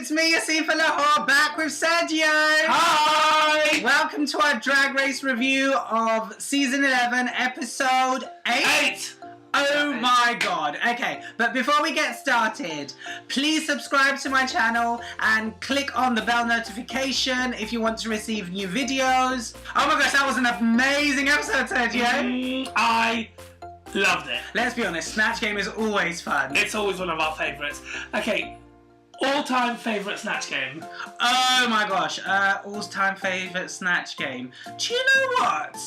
it's me, Asifa Lahore, back with Sergio. Hi! Welcome to our Drag Race review of Season 11, Episode 8. Oh my god. Okay, but before we get started, please subscribe to my channel and click on the bell notification if you want to receive new videos. Oh my gosh, that was an amazing episode, Sergio. I loved it. Let's be honest, Snatch Game is always fun. It's always one of our favourites. Okay, all-time favourite Snatch Game. Oh my gosh, all-time favourite Snatch Game. Do you know what?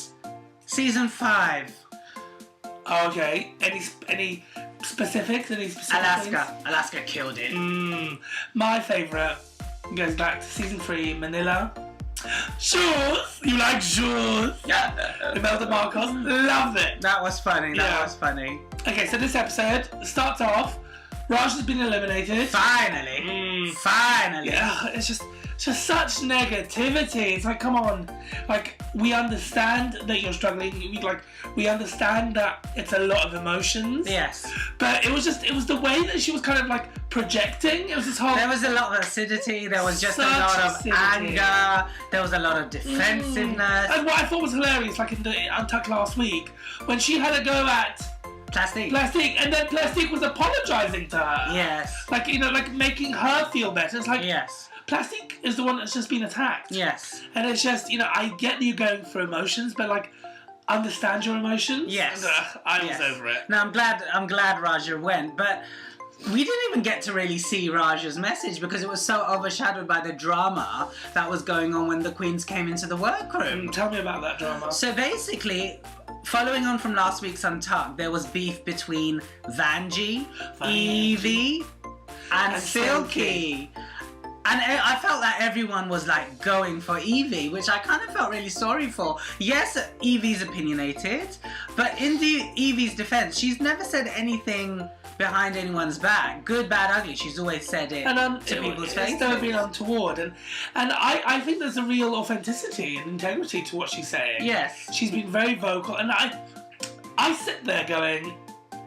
Season 5. Okay, any specifics? Any specific Alaska. things? Alaska killed it. My favourite goes back to Season 3, Manila. Shoes! You like shoes? Yeah. Imelda Marcos, loved it. That was funny, that was funny. Okay, so this episode starts off, Raj has been eliminated. Finally. Finally. Yeah, it's just such negativity. It's like, come on, like, we understand that you're struggling. We understand that it's a lot of emotions. Yes. But it was the way that she was kind of like projecting. It was this whole. There was a lot of acidity. There was just a Such lot of acidity. anger. There was a lot of defensiveness. And what I thought was hilarious, like in the Untucked last week, when she had a go at Plastic. and then Plastic was apologising to her. Yes. Like, you know, like making her feel better. It's like, Yes. Plastic is the one that's just been attacked. Yes. And it's just, you know, I get that you're going through emotions, but like, understand your emotions. Yes. And, I was over it. Now I'm glad Raja went, but we didn't even get to really see Raja's message because it was so overshadowed by the drama that was going on when the queens came into the workroom. Tell me about that drama. So basically, following on from last week's Untucked, there was beef between Vanjie, Evie, and Silky. And I felt that everyone was like going for Evie, which I kind of felt really sorry for. Yes, Evie's opinionated, but in Evie's defense, she's never said anything behind anyone's back. Good, bad, ugly. She's always said it to people's faces. It's never been untoward. And I think there's a real authenticity and integrity to what she's saying. Yes. She's been very vocal. And I sit there going,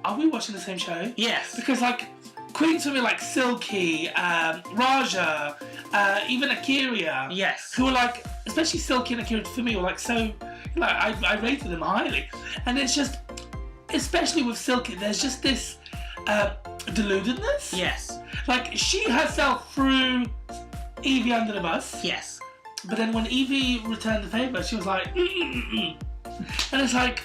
are we watching the same show? Yes. Because like, queens for me like Silky, Raja, even Akira. Yes. Who were like, especially Silky and Akira for me were like so, like I rated them highly. And it's just, especially with Silky, there's just this deludedness. Yes. Like she herself threw Evie under the bus. Yes. But then when Evie returned the favour, she was like, And it's like,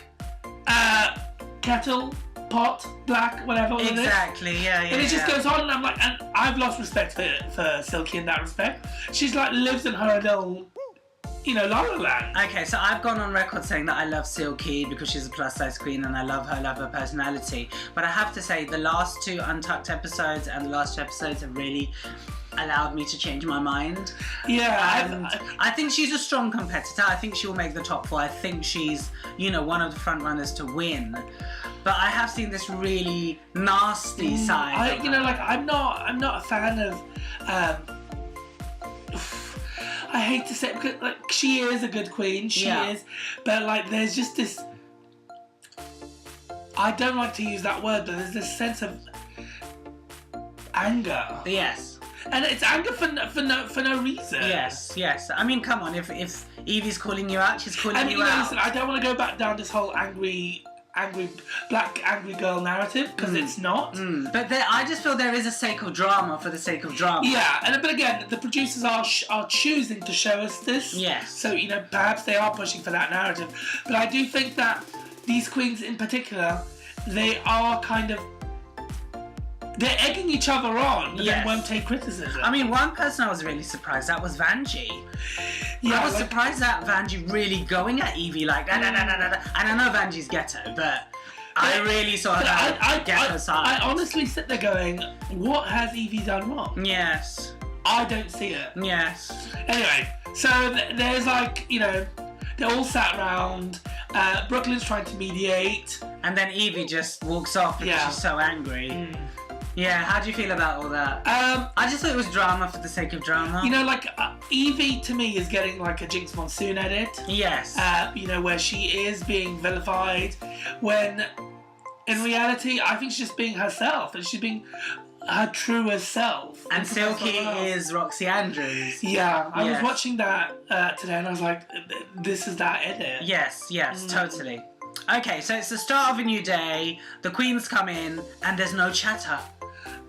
kettle, pot, black, whatever. Exactly, yeah. And it just goes on, and I'm like, and I've lost respect for Silky in that respect. She's like lives in her little, you know, La La Land. Okay, so I've gone on record saying that I love Silky because she's a plus size queen and I love her personality. But I have to say the last 2 Untucked episodes and the last 2 episodes have really allowed me to change my mind. Yeah. And I think she's a strong competitor. I think she will make the top 4. I think she's, you know, one of the front runners to win. But I have seen this really nasty side. You know, like I'm not a fan of. I hate to say it because like she is a good queen, she is, but like there's just this. I don't like to use that word, but there's this sense of anger. Yes. And it's anger for no reason. Yes. I mean, come on. If Evie's calling you out, she's calling you out. Listen, I don't want to go back down this whole angry girl narrative because it's not. But I just feel there is a sake of drama for the sake of drama. Yeah, but again, the producers are choosing to show us this. Yes. So, you know, perhaps they are pushing for that narrative. But I do think that these queens in particular, they are kind of. They're egging each other on, but then won't take criticism. I mean, one person I was really surprised at was Vanjie. Yeah, I was surprised at Vanjie really going at Evie like da da da da da. And I know Vanjie's ghetto, but I really saw her get her side. I honestly sit there going, what has Evie done wrong? Yes. I don't see it. Yes. Anyway, so there's like, you know, they're all sat around. Brooklyn's trying to mediate. And then Evie just walks off because she's so angry. Yeah, how do you feel about all that? I just thought it was drama for the sake of drama. You know, like, Evie to me is getting like a Jinx Monsoon edit. Yes. You know, where she is being vilified when in reality I think she's just being herself and she's being her truest self. And Silky is Roxy Andrews. Yeah, I was watching that today and I was like, this is that edit. Yes, totally. Okay, so it's the start of a new day, the queens come in, and there's no chatter.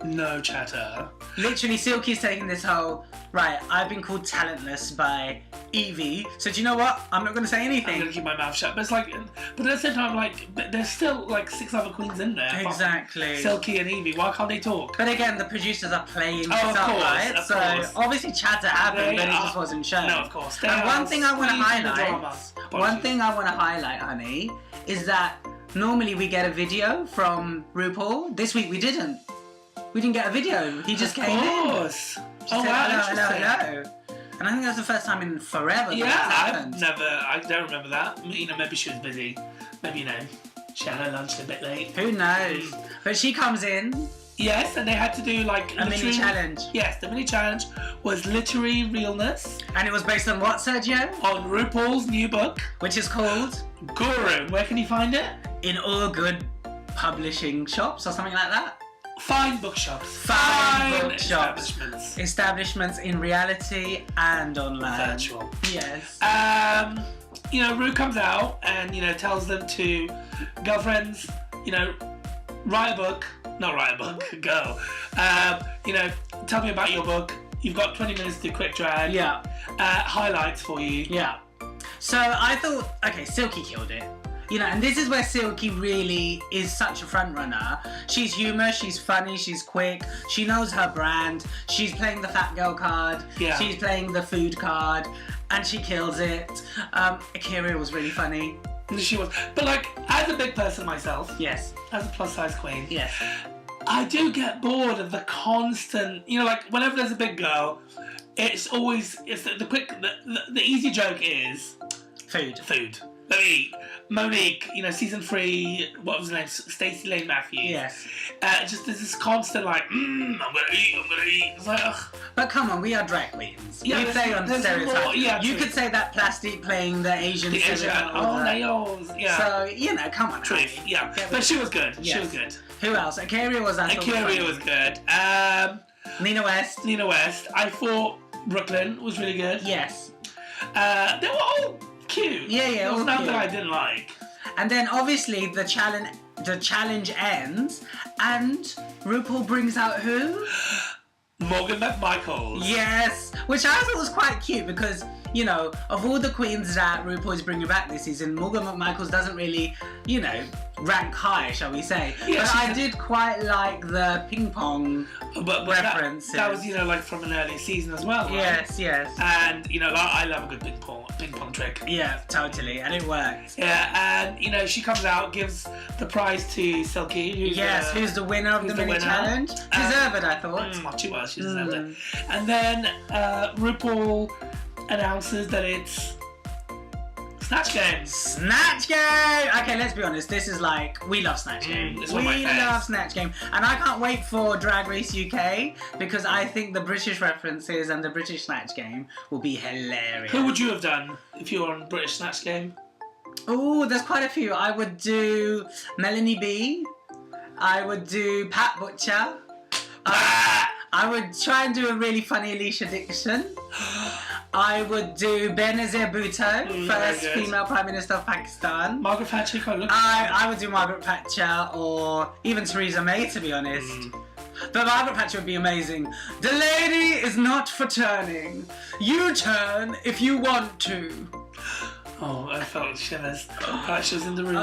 No chatter. Literally, Silky's taking this whole, right, I've been called talentless by Evie, so do you know what? I'm not going to say anything. I'm going to keep my mouth shut. But it's like, but at the same time, like, there's still like 6 other queens in there. Exactly. Silky and Evie, why can't they talk? But again, the producers are playing this up, right? Of so course. obviously chatter happened, but it just wasn't shown. No, of course. And one thing I want to highlight, honey, is that normally we get a video from RuPaul. This week we didn't. We didn't get a video. He just came in. Of course. Said, hello. And I think that's the first time in forever that happened. I don't remember that. You know, maybe she was busy. Maybe, you know, she had her lunch a bit late. Who knows? But she comes in. Yes, and they had to do like a mini challenge. Yes, the mini challenge was literary realness. And it was based on what, Sergio? On RuPaul's new book. Which is called? Workroom. Where can you find it? In all good publishing shops or something like that. Fine bookshops. Fine bookshops. Establishments in reality and online. Virtual. Yes. You know, Ru comes out and, you know, tells them to, girlfriends, you know, write a book. Not write a book, girl. You know, tell me about your book. You've got 20 minutes to do quick drag. Yeah. Highlights for you. Yeah. So I thought, okay, Silky killed it. You know, and this is where Silky really is such a front runner. She's humorous, she's funny, she's quick, she knows her brand, she's playing the fat girl card, she's playing the food card, and she kills it. Akira was really funny. She was. But like, as a big person myself, yes, as a plus size queen, yes, I do get bored of the constant, you know, like whenever there's a big girl, it's always, it's the easy joke is food. Let me eat. Monique, you know, season 3, what was her name? Stacey Lane Matthews. Yes. Just there's this constant like, I'm gonna eat. It's like, ugh. But come on, we are drag queens. Yeah, we play on stereotypes. You true. could say that plastic playing the Asian stereotype. nails. Yeah. So, you know, come on. Truth. Yeah. But she was good. Yes. She was good. Who else? Akira was good. Nina West. I thought Brooklyn was really good. Yes. They were all cute. Yeah. There was nothing I didn't like. And then obviously the challenge ends, and RuPaul brings out who? Morgan McMichaels. Yes, which I thought was quite cute because, you know, of all the queens that RuPaul is bringing back this season, Morgan McMichaels doesn't really, you know, rank high, shall we say. Yeah, but I did quite like the ping pong references. That was, you know, like from an early season as well, right? Yes. And, you know, I love a good ping pong trick. Yeah, totally, and it worked. Yeah, and, you know, she comes out, gives the prize to Silky, who's the winner of the mini challenge. Deserved it, I thought. She was, she deserved it. And then RuPaul announces that it's Snatch Game. Snatch Game! Okay, let's be honest. This is like, we love Snatch Game. We love Snatch Game. And I can't wait for Drag Race UK because I think the British references and the British Snatch Game will be hilarious. Who would you have done if you were on British Snatch Game? Oh, there's quite a few. I would do Melanie B. I would do Pat Butcher. I would try and do a really funny Alicia Dixon. I would do Benazir Bhutto, first female Prime Minister of Pakistan. Margaret Thatcher, I would do Margaret Thatcher or even Theresa May, to be honest. But Margaret Thatcher would be amazing. The lady is not for turning. You turn if you want to. Oh, I felt shivers. She was in the room.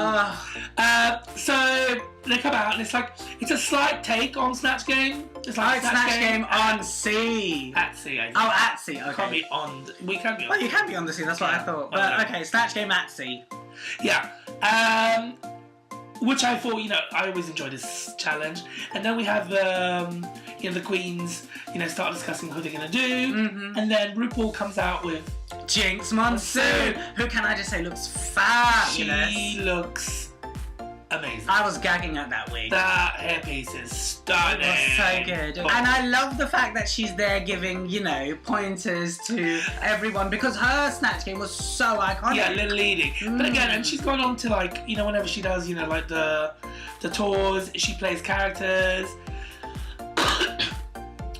So they come out and it's a slight take on Snatch Game. It's like Snatch Game on sea. At sea, I think. Oh, at sea, okay. Can't be on. We can be on. Well, you can be on the sea, that's what I thought. But okay, Snatch Game at sea. Yeah. Which I thought, you know, I always enjoy this challenge. And then we have, you know, the queens, you know, start discussing who they're going to do. And then RuPaul comes out with Jinx Monsoon, who can I just say looks fabulous. She looks amazing. I was gagging at that wig. That hairpiece is stunning. It was so good. And I love the fact that she's there giving, you know, pointers to everyone because her Snatch Game was so iconic. Yeah, leading. But again, and she's gone on to like, you know, whenever she does, you know, like the tours, she plays characters.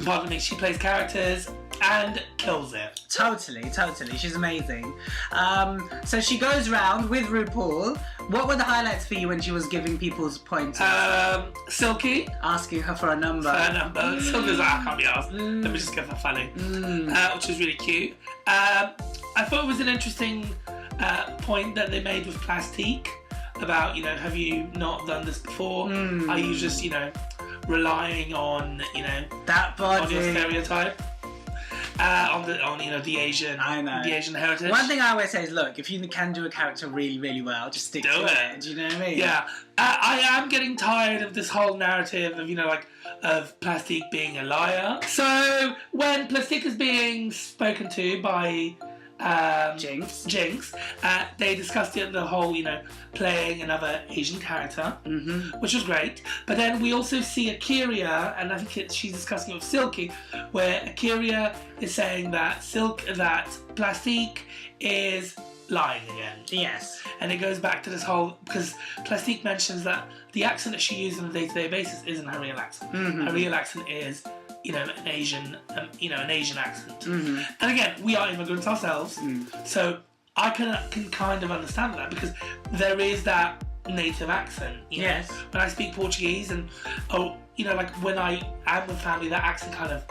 Pardon me, she plays characters and kills it. Totally. She's amazing. So she goes round with RuPaul. What were the highlights for you when she was giving people's pointers? Silky. Asking her for a number. Silky's like, I can't be asked. Let me just go for funny. Which was really cute. I thought it was an interesting point that they made with Plastique about, have you not done this before? Are you just, relying on, that body, on your stereotype? On the Asian, the Asian heritage. One thing I always say is, look, if you can do a character really, really well, just stick to it. Do you know what I mean? Yeah. I am getting tired of this whole narrative of, of Plastique being a liar. So when Plastique is being spoken to by Jinx, they discussed the whole, playing another Asian character, which was great. But then we also see Akira, and I think she's discussing it with Silky, where Akira is saying that Plastique is lying again. Yes. And it goes back to this whole, because Plastique mentions that the accent that she uses on a day-to-day basis isn't her real accent. Her real accent is an Asian, an Asian accent. And again, we are immigrants ourselves, so I can kind of understand that, because there is that native accent. Yes. When I speak Portuguese, and when I am with family, that accent kind of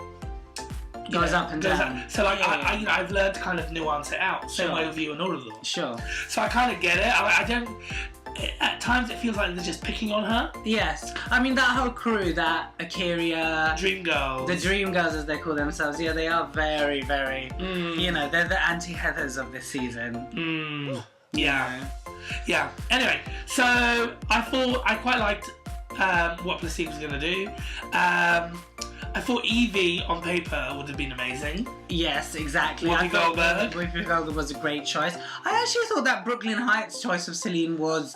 goes up and down. So I've learned to kind of nuance it out. Same way with you and all of them. Sure. So I kind of get it. I don't. At times it feels like they're just picking on her. Yes. I mean, that whole crew, that Akira... Dream Girls. The Dream Girls, as they call themselves, they are very, very... they're the anti-Heathers of this season. Yeah. Anyway, so I quite liked what Plastique was going to do. I thought Evie on paper would have been amazing. Yes, exactly. Whoopi Goldberg. Whoopi Goldberg was a great choice. I actually thought that Brooklyn Heights choice of Celine was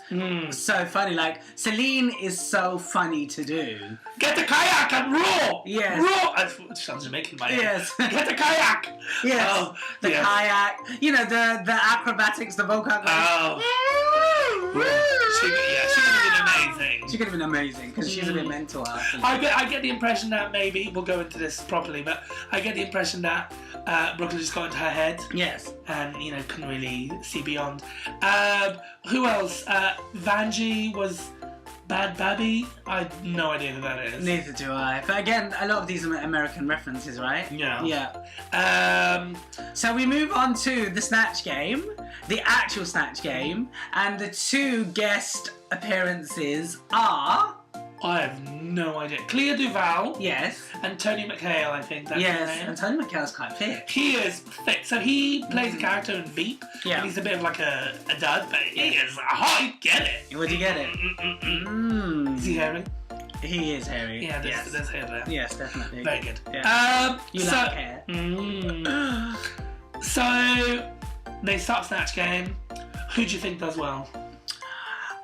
so funny. Like, Celine is so funny to do. Get the kayak and roar! Yes. Roar! It sounds Jamaican in my head. Yes. Get the kayak! Yes. Kayak. The acrobatics, the vocal. She could have been amazing. She could have been amazing, because she's a bit mental. I get the impression that maybe, we'll go into this properly, but I get the impression that Brooklyn just got into her head. Yes. And, couldn't really see beyond. Who else? Vanjie was Bad Babby. I have no idea who that is. Neither do I. But again, a lot of these are American references, right? Yeah. So we move on to the Snatch Game, the actual Snatch Game, and the two guest appearances are... I have no idea. Clea Duval. Yes. And Tony McHale, I think. Yes, and Tony McHale's quite fit. He is fit. So he plays a character in Veep. Yeah. And he's a bit of like a dud, but he is. I get it. Would you get it? Is he hairy? He is hairy. Yeah, there's hair there. Yes, definitely. Very good. Yeah. You like hair. So they start Snatch Game. Who do you think does well?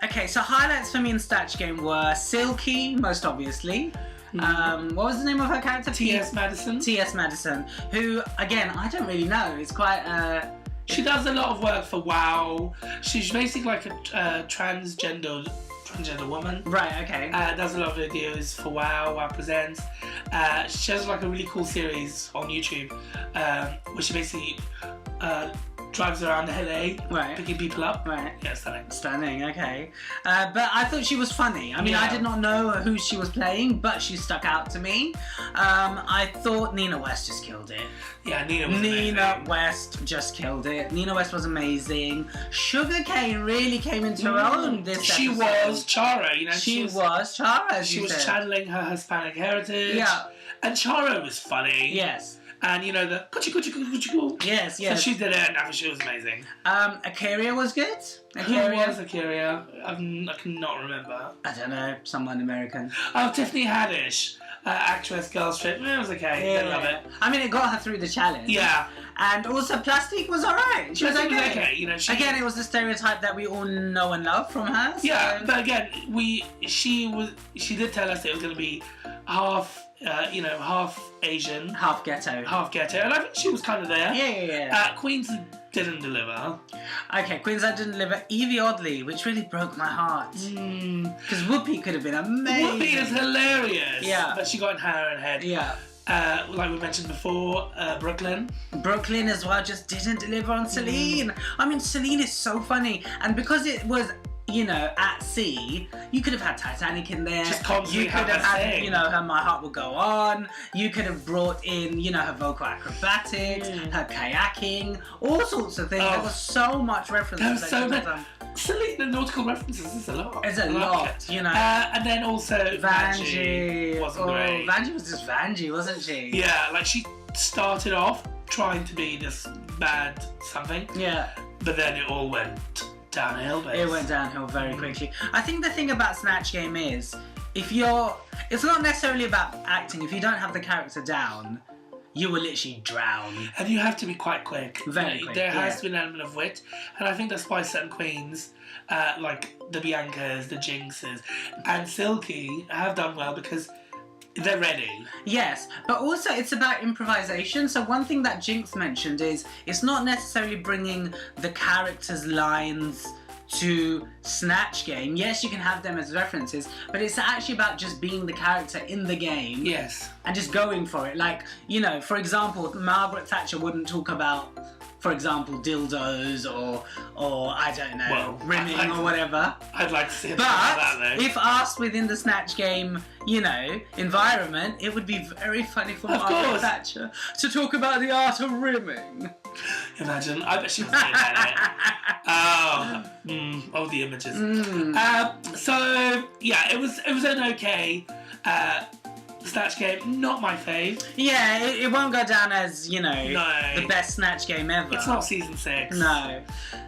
Okay, so highlights for me in Snatch Game were Silky, most obviously. What was the name of her character? T.S. Madison. T.S. Madison, who, again, I don't really know. It's quite... She does a lot of work for WoW. She's basically like a transgender woman. Right, okay. Does a lot of videos for WoW, WoW Presents. She has like a really cool series on YouTube where she basically... drives around LA, picking people up. Right. Yeah, stunning. Stunning, okay. But I thought she was funny. I mean, I did not know who she was playing, but she stuck out to me. I thought Nina West just killed it. Yeah, Nina West just killed it. Nina West was amazing. Sugarcane really came into her own this episode. She was Chara, She was Chara, she was channeling her Hispanic heritage. Yeah. And Chara was funny. Yes. And the kuchi. Yes. So she did it, and I thought she was amazing. Akira was good. Who was Akira? I cannot remember. I don't know, someone American. Oh, Tiffany Haddish, actress, girl strip. It was okay. Didn't love it. I mean, it got her through the challenge. Yeah. And also, Plastique was alright. She was okay. Again, it was the stereotype that we all know and love from her. So. Yeah, but again, she did tell us it was going to be half Asian, half ghetto, and I think she was kind of there. Yeah. Queens didn't deliver. Okay, Queens didn't deliver. Evie Oddly, which really broke my heart. Because Whoopi could have been amazing. Whoopi is hilarious. Yeah, but she got in her own head. Yeah. like we mentioned before, Brooklyn. Brooklyn as well just didn't deliver on Celine. I mean, Celine is so funny, and because it was, you know, at sea, you could have had Titanic in there. Just constantly you could have have had, you know, her My Heart Will Go On. You could have brought in, you know, her vocal acrobatics, her kayaking, all sorts of things. There was so much reference. There was so many. Celine, the nautical references is a lot. It's a lot, you know. And then also Vanjie wasn't great. Vanjie was just Vanjie, wasn't she? Yeah, like she started off trying to be this bad something. Yeah. But then it all went downhill, basically. It went downhill very quickly. I think the thing about Snatch Game is, it's not necessarily about acting. If you don't have the character down, you will literally drown. And you have to be quite quick. Very quick. There has to be an element of wit, and I think that's why certain queens, like the Biancas, the Jinxes, and Silky have done well because they're ready. Yes, but also it's about improvisation. So one thing that Jinx mentioned is it's not necessarily bringing the characters' lines to Snatch Game. Yes, you can have them as references, but it's actually about just being the character in the game. Yes. And just going for it. Like, you know, for example, Margaret Thatcher wouldn't talk about, for example, dildos or I don't know, rimming or whatever. I'd like to see that though. If asked within the Snatch Game, you know, environment, it would be very funny for Margaret Thatcher to talk about the art of rimming. Imagine, I bet she would say that. Oh, the images. So yeah, it was an okay Snatch Game, not my fave. Yeah, it won't go down as, you know, the best Snatch Game ever. It's not season 6. No.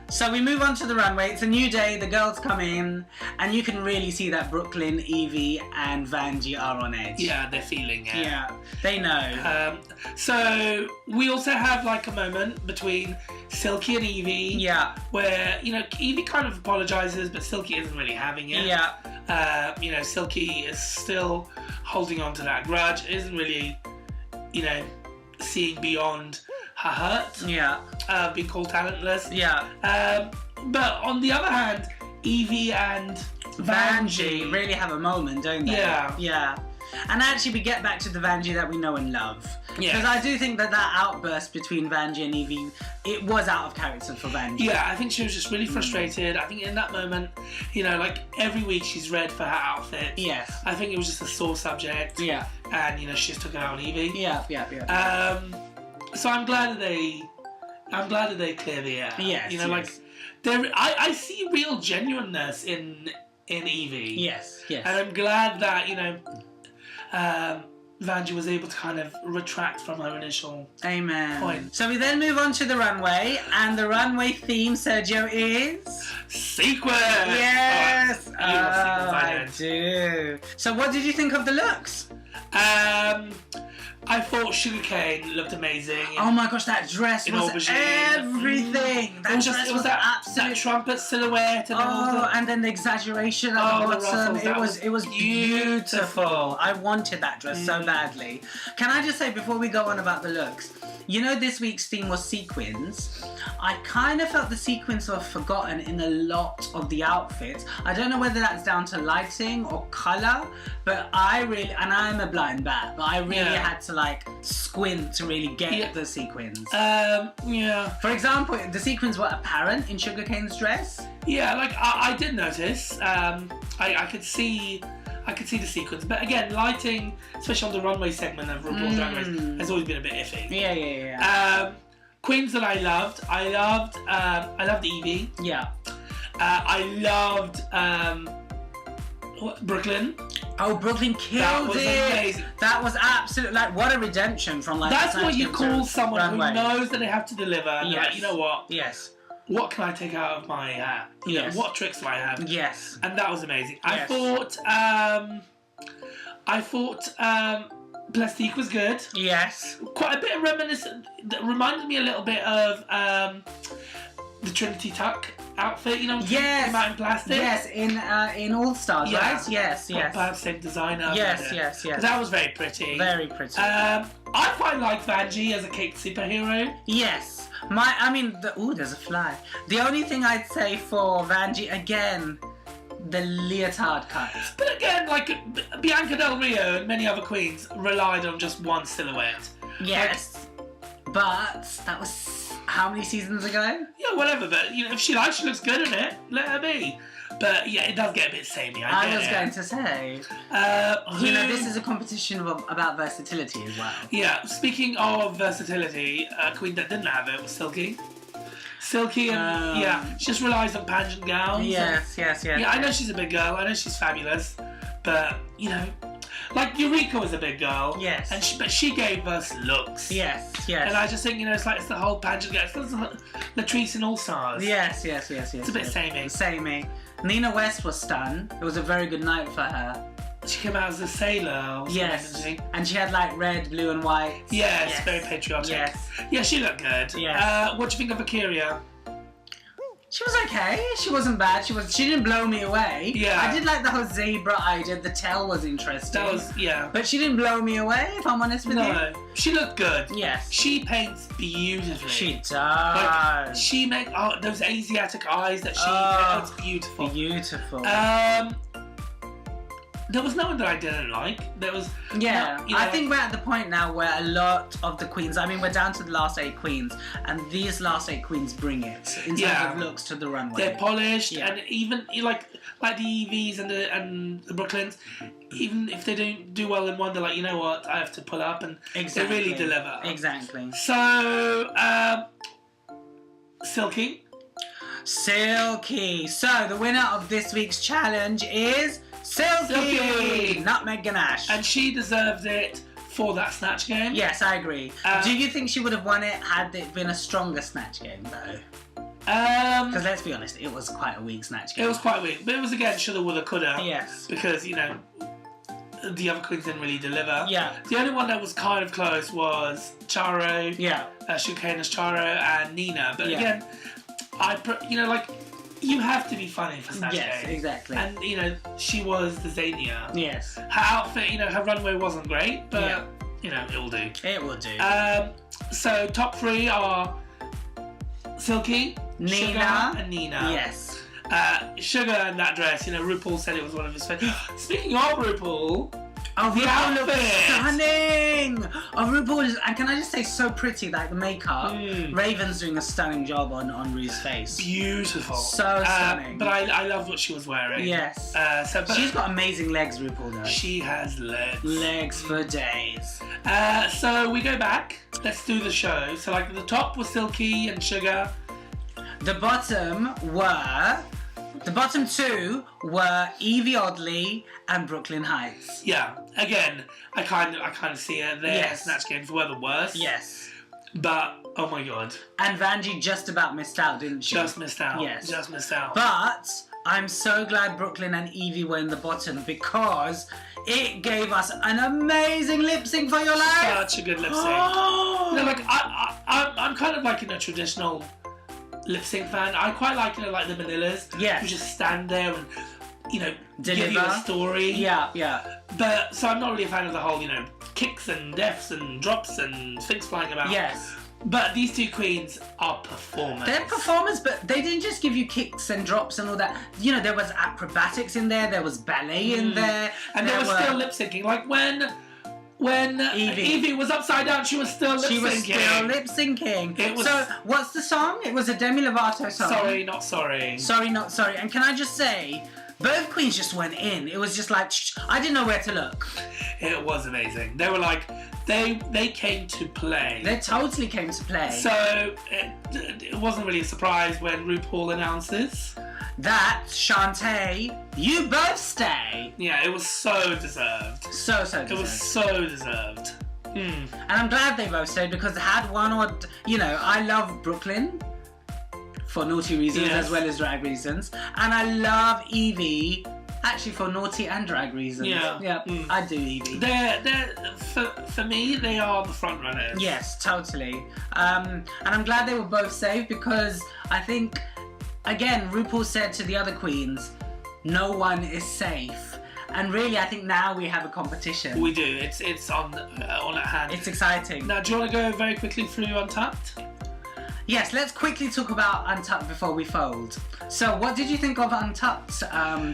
So we move on to the runway. It's a new day, the girls come in, and you can really see that Brooklyn, Evie, and Vanjie are on edge. Yeah, they're feeling it. Yeah, they know. So we also have like a moment between Silky and Evie. Yeah. Where, you know, Evie kind of apologises, but Silky isn't really having it. Yeah. You know, Silky is still holding on to that grudge, isn't really, you know, seeing beyond her hurt. Yeah. Being called talentless. Yeah. But on the other hand, Evie and Vanjie really have a moment, don't they? Yeah. Yeah. And actually we get back to the Vanjie that we know and love. Yeah. Because I do think that outburst between Vanjie and Evie, it was out of character for Vanjie. Yeah, I think she was just really frustrated. I think in that moment, you know, like every week she's read for her outfit. Yes. I think it was just a sore subject. Yeah. And, you know, she just took it out on Evie. Yeah. So I'm glad that they clear the air. Yes. You know, like I see real genuineness in Evie. Yes. And I'm glad that, you know, Vanjie was able to kind of retract from her initial point. So we then move on to the runway, and the runway theme, Sergio, is sequins. Yes, you love sequins, I do. So what did you think of the looks? I thought Sugarcane looked amazing. Oh my gosh, that dress was everything. That was that trumpet silhouette. And then the exaggeration at the bottom. It was beautiful. I wanted that dress so badly. Can I just say, before we go on about the looks, you know, this week's theme was sequins. I kind of felt the sequins were forgotten in a lot of the outfits. I don't know whether that's down to lighting or colour, but and I'm a blind bat, but I really had to like squint to really get the sequins. For example, the sequins were apparent in Sugarcane's dress. Yeah, like I did notice. I could see the sequins, but again, lighting, especially on the runway segment of RuPaul's Drag Race, has always been a bit iffy. Yeah. Queens that I loved Evie. Yeah. I loved Brooklyn. Oh, Brooklyn killed it! Amazing. That was absolutely, like, what a redemption from like. That's what you call someone runway. Who knows that they have to deliver. And like, you know what? Yes. What can I take out of my hat? You know, what tricks do I have? Yes. And that was amazing. Yes. I thought Plastique was good. Yes. Quite a bit of reminiscent. That reminded me a little bit of the Trinity Tuck outfit. You know, came out in plastic. Yes, in All Stars, right? Yes. Perhaps same designer. Yes. That was very pretty. Very pretty. I quite like Vanjie as a cake superhero. Yes. There's a fly. The only thing I'd say for Vanjie, again, the leotard cut. But again, like Bianca Del Rio and many other queens relied on just one silhouette. Yes, but that was how many seasons ago? Yeah, whatever. But you know, if she likes, she looks good in it. Let her be. But yeah, it does get a bit samey. I was going to say, this is a competition about versatility as well. Yeah. Speaking of versatility, a queen that didn't have it was Silky. Silky and she just relies on pageant gowns. Yes. Yeah, I know she's a big girl. I know she's fabulous, but you know, like Eureka was a big girl. Yes. But she gave us looks. Yes. And I just think, you know, it's the whole pageant girl. It's like Latrice in All Stars. Yes. It's a bit samey. Nina West was stunned. It was a very good night for her. She came out as a sailor. Yes. And she had like red, blue, and white. Yes, very patriotic. Yes. Yeah, she looked good. Yes. What do you think of Akira? She was okay. She wasn't bad. She didn't blow me away. Yeah. I did like the whole zebra idea. The tail was interesting. That was, yeah. But she didn't blow me away, if I'm honest with you. No. She looked good. Yes. She paints beautifully. She does. Like, she makes those Asiatic eyes that she it's beautiful. Beautiful. There was no one that I didn't like. There was... Yeah, no, you know, I think we're at the point now where a lot of the queens, I mean, we're down to the last 8 queens, and these last 8 queens bring it in terms of looks to the runway. They're polished, and even like the Evies and the Brooklyns, even if they don't do well in one, they're like, you know what, I have to pull up, and they really deliver. Exactly. So, Silky. So, the winner of this week's challenge is... Silky! Nutmeg Ganache. And she deserved it for that Snatch Game. Yes, I agree. Do you think she would have won it had it been a stronger Snatch Game, though? Because let's be honest, it was quite a weak Snatch Game. It was quite weak. But it was, again, shoulda, woulda, coulda. Yes. Because, you know, the other queens didn't really deliver. Yeah. The only one that was kind of close was Charo. Yeah. Shukaina's Charo and Nina. But again, you have to be funny for Snatch Game. Yes, exactly. And, you know, she was the Zania. Yes. Her outfit, you know, her runway wasn't great, but, you know, it will do. It will do. So, top 3 are Silky, Nina, Sugar, and Nina. Yes. Sugar in that dress, you know, Rupaul said it was one of his favourites. Speaking of RuPaul, the outfit looks stunning! RuPaul is, and can I just say, so pretty, like the makeup. Raven's doing a stunning job on Ru's face. Beautiful. So stunning. But I loved what she was wearing. Yes. She's got amazing legs, RuPaul, though. She has legs. Legs for days. So we go back. Let's do the show. So like the top was Silky and Sugar. The bottom 2 were Evie Oddly and Brooklyn Heights. Yeah. Again, I kind of see it. Their Snatch Games were the worst. Yes. But oh my god. And Vanjie just about missed out, didn't she? Just missed out. Yes. Just missed out. But I'm so glad Brooklyn and Evie were in the bottom because it gave us an amazing lip sync for your life. Such a good lip sync. You know, like I'm kind of like in a traditional lip sync fan. I quite like, you know, like the Manillas. Yeah. Who just stand there and, you know, deliver. give you a story. Yeah. But so I'm not really a fan of the whole, you know, kicks and deaths and drops and things flying about. Yes. But these 2 queens are performers. They're performers, but they didn't just give you kicks and drops and all that. You know, there was acrobatics in there, there was ballet in there. And they were still lip syncing. Like when Evie was upside down, she was still lip syncing. So, what's the song? It was a Demi Lovato song. Sorry, not sorry. Sorry, not sorry. And can I just say, both queens just went in. It was just like, I didn't know where to look. It was amazing. They were like, they came to play. They totally came to play. So, it wasn't really a surprise when RuPaul announces that, Shantae, you both stay. Yeah, it was so deserved. So deserved. It was so deserved. And I'm glad they both stayed because had one or, you know, I love Brooklyn for naughty reasons as well as drag reasons, and I love Evie actually for naughty and drag reasons. Yeah. I do Evie. They're for me, they are the front runners. Yes, totally. And I'm glad they were both safe because I think, again, RuPaul said to the other queens, no one is safe. And really, I think now we have a competition. We do. It's on at hand. It's exciting. Now, do you want to go very quickly through Untucked? Yes, let's quickly talk about Untucked before we fold. So, what did you think of Untucked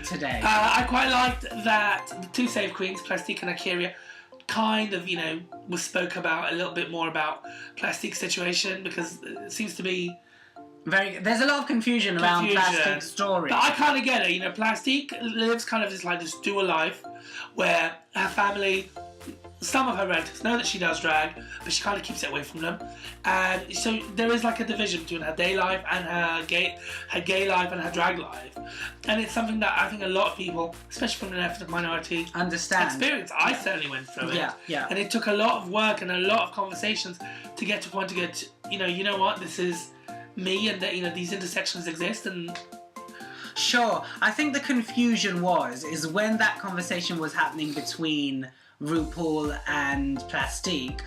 today? I quite liked that the two save queens, Plastique and Akira, kind of, was spoke about a little bit more about Plastique's situation, because it seems to be there's a lot of confusion around Plastique's story. But I kind of get it. Plastique lives kind of this dual life where her family, some of her relatives know that she does drag, but she kind of keeps it away from them. And so there is like a division between her day life and her gay life and her drag life. And it's something that I think a lot of people, especially from an ethnic minority, understand. Experience. I certainly went through it. Yeah. And it took a lot of work and a lot of conversations to get to a point to get, you know what, this is me, and that, these intersections exist. And sure, I think the confusion is when that conversation was happening between Rupaul and Plastique.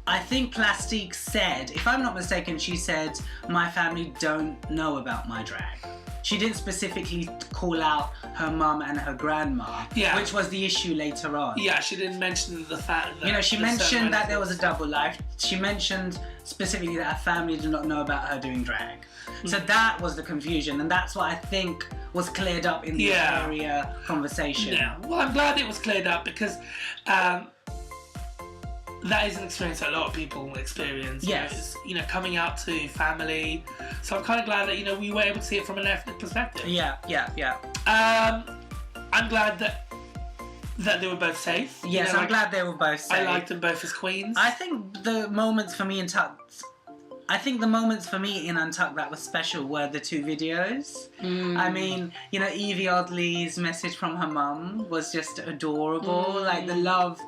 I think Plastique said, if I'm not mistaken, she said, my family don't know about my drag. She didn't specifically call out her mum and her grandma, which was the issue later on. Yeah, she didn't mention the fact that... she mentioned that there was a double life. She mentioned specifically that her family did not know about her doing drag. So that was the confusion, and that's what I think was cleared up in the area conversation. Yeah, well, I'm glad it was cleared up, because that is an experience that a lot of people experience. Yes. Coming out to family. So I'm kind of glad that, we were able to see it from an ethnic perspective. Yeah. I'm glad that they were both safe. Yes, I'm glad they were both safe. I liked them both as queens. I think the moments for me in Untucked that were special were the two videos. I mean, Evie Oddly's message from her mum was just adorable. Like the love,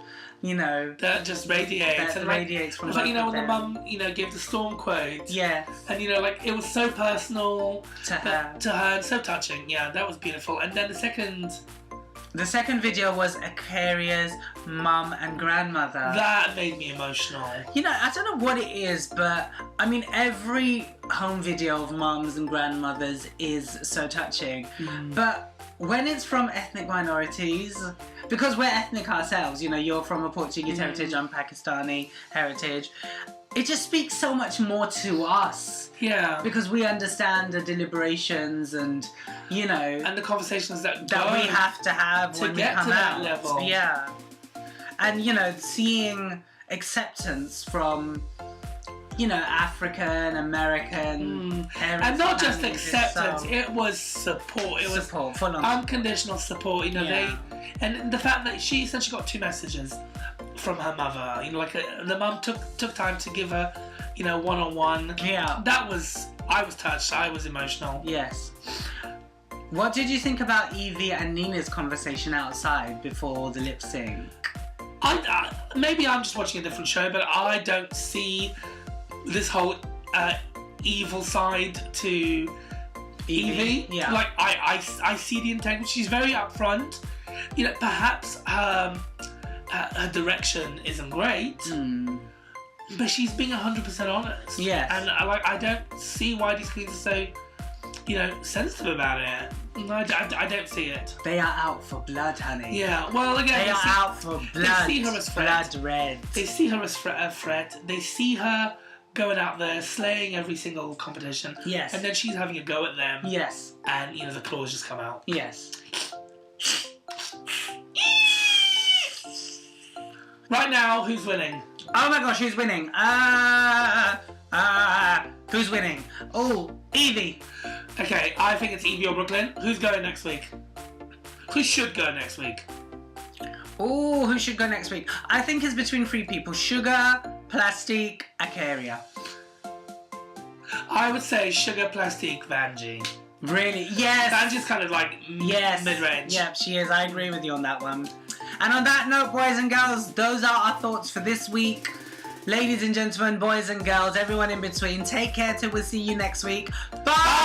that just radiates. That radiates from when the mum, gave the storm quote. Yes. And it was so personal to her and so touching. Yeah, that was beautiful. And then the second video was Akaria's mum and grandmother. That made me emotional. I don't know what it is, but I mean, every home video of mums and grandmothers is so touching. But when it's from ethnic minorities, because we're ethnic ourselves, you're from a Portuguese heritage, I'm Pakistani heritage, it just speaks so much more to us. Yeah. Because we understand the deliberations and, and the conversations that we have to have when we come out. Level. Yeah. And, seeing acceptance from, African, American parents. And not just acceptance, it was support. It was support, full on unconditional support. And the fact that she essentially got two messages from her mother. The mum took time to give her, one-on-one. Yeah. I was touched. I was emotional. Yes. What did you think about Evie and Nina's conversation outside before the lip sync? Maybe I'm just watching a different show, but I don't see this whole evil side to Evie. Yeah. I see the integrity. She's very upfront. Perhaps her direction isn't great, but she's being 100% honest. Yes. And I don't see why these queens are so, sensitive about it. I don't see it. They are out for blood, honey. Yeah, well, again... They are out for blood. They see her as blood red. They see her as threat. They see her going out there, slaying every single competition. Yes. And then she's having a go at them. Yes. And, the claws just come out. Yes. Right now, who's winning? Oh my gosh, who's winning? Who's winning? Oh, Evie. Okay, I think it's Evie or Brooklyn. Who's going next week? Who should go next week? Oh, who should go next week? I think it's between three people. Sugar, Plastique, Akaria. I would say Sugar, Plastique, Vanjie. Really? Yes. Vanjie's kind of like mid-range. Yep, she is. I agree with you on that one. And on that note, boys and girls, those are our thoughts for this week. Ladies and gentlemen, boys and girls, everyone in between, take care till we'll see you next week. Bye!